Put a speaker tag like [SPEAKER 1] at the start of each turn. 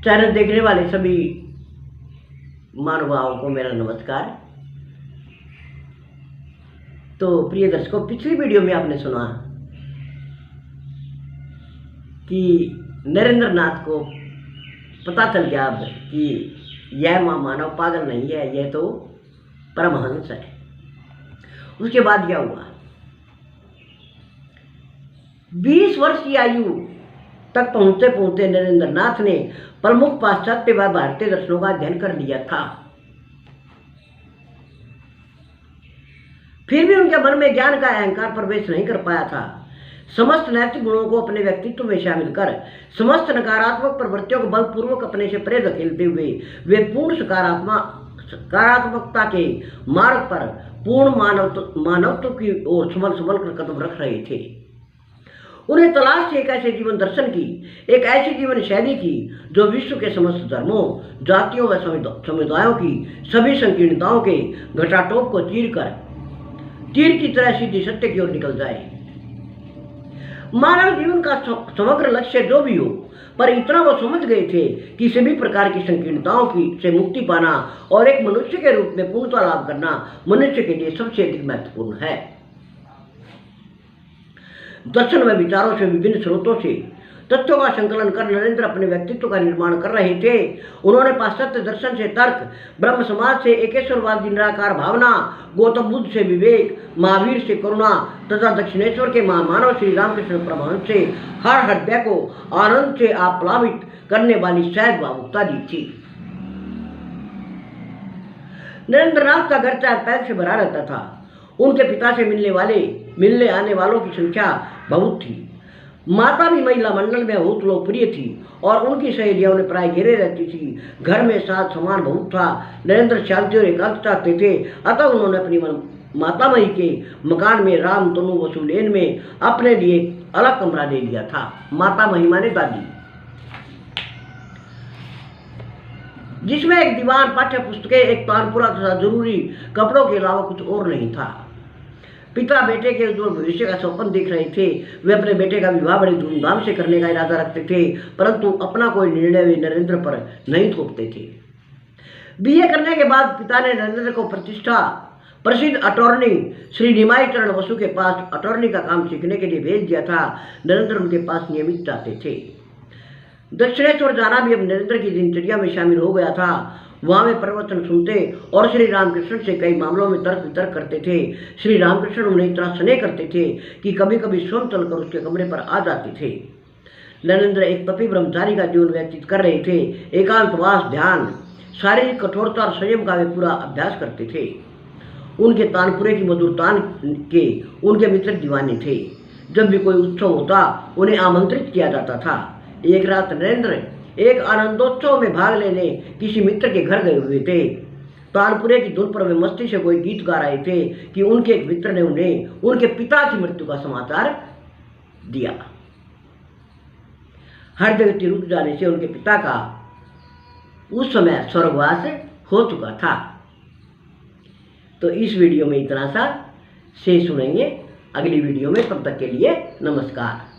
[SPEAKER 1] Channel देखने वाले सभी महानुभावों को मेरा नमस्कार। तो प्रिय दर्शकों, पिछली वीडियो में आपने सुना कि नरेंद्र नाथ को पता चल गया अब कि यह मानव पागल नहीं है, यह तो परमहंस है। उसके बाद क्या हुआ? 20 वर्ष की आयु तक पहुंचते पहुंचते नरेंद्र नाथ ने प्रमुख पाश्चात्य व भारतीय दर्शनों का अध्ययन कर लिया था। फिर भी उनके मन में ज्ञान का अहंकार प्रवेश नहीं कर पाया था। समस्त नैतिक गुणों को अपने व्यक्तित्व में शामिल कर समस्त नकारात्मक प्रवृत्तियों को बलपूर्वक अपने से परे धकेलते हुए वे पूर्ण सकारात्मकता के मार्ग पर पूर्ण मानवत्व की ओर संभल कर कदम रख रहे थे। उन्हें तलाश थी एक ऐसे जीवन दर्शन की, एक ऐसी जीवन शैली की जो विश्व के समस्त धर्मों, जातियों व समुदायों की सभी संकीर्णताओं के घटाटोप को चीर कर तीर की तरह सीधी सत्य की ओर निकल जाए। मानव जीवन का समग्र लक्ष्य जो भी हो, पर इतना वो समझ गए थे कि सभी प्रकार की संकीर्णताओं से मुक्ति पाना और एक मनुष्य के रूप में पूर्णता लाभ करना मनुष्य के लिए सबसे अधिक महत्वपूर्ण है। दर्शन व विचारों से विभिन्न स्रोतों से तथ्यों का संकलन कर नरेंद्र अपने व्यक्तित्व का निर्माण कर रहे थे। उन्होंने पाश्चात्य दर्शन से तर्क, ब्रह्म समाज से एकेश्वरवाद की निराकार भावना, गौतम बुद्ध से विवेक, महावीर से करुणा तथा दक्षिणेश्वर के महामानव श्री रामकृष्ण परमहंस से हर हृदय को आनंद से आप्लावित करने वाली सहज भावुकता दी थी। नरेंद्र नाथ का घर चार पैर से भरा रहता था। उनके पिता से मिलने आने वालों की संख्या बहुत थी। माता भी महिला मंडल में बहुत लोकप्रिय थी और उनकी सहेलियां उन्हें प्राय घेरे रहती थी। घर में साथ सामान बहुत था। नरेंद्र शांति और एकांत चाहते थे, अतः उन्होंने अपनी मातामही के मकान में राम तनु वसु लेन में अपने लिए अलग कमरा ले लिया था। मातामही माने दादी, जिसमें एक दीवान, पाठ्य पुस्तकें, एक तानपुरा तथा जरूरी कपड़ों के अलावा कुछ और नहीं था। पिता बेटे के उज्जवल भविष्य का स्वप्न देख रहे थे। वे अपने बेटे का विवाह बड़े धूमधाम से करने का इरादा रखते थे, परंतु अपना कोई निर्णय वे नरेंद्र पर नहीं थोपते थे। बीए करने के बाद पिता ने नरेंद्र को प्रसिद्ध अटॉर्नी श्री निमाई चरण वसु के पास अटॉर्नी का काम सीखने के लिए भेज दिया था। नरेंद्र उनके पास नियमित जाते थे। दक्षिणेश्वर जाना भी अब नरेंद्र की दिनचर्या में शामिल हो गया था। वहां वे प्रवचन सुनते और श्री रामकृष्ण से कई मामलों में तर्क वितर्क करते थे। श्री रामकृष्ण उन्हें इतना स्नेह करते थे कि कभी कभी स्वयं चलकर उसके कमरे पर आ जाते थे। नरेंद्र एक तपी ब्रह्मचारी का जीवन व्यतीत कर रहे थे। एकांतवास, ध्यान, शारीरिक कठोरता और संयम का वे पूरा अभ्यास करते थे। उनके तानपुरे की मधुर तान के उनके मित्र दीवाने थे। जब भी कोई उत्सव होता उन्हें आमंत्रित किया जाता था। एक रात नरेंद्र एक आनंदोत्सव में भाग लेने किसी मित्र के घर गए हुए थे। तानपुरे की धुन पर वे मस्ती से कोई गीत गा रहे थे कि उनके एक मित्र ने उन्हें उनके पिता की मृत्यु का समाचार दिया। हृदय गति रुक जाने से उनके पिता का उस समय स्वर्गवास हो चुका था। तो इस वीडियो में इतना सा, से सुनेंगे अगली वीडियो में। तब तक के लिए नमस्कार।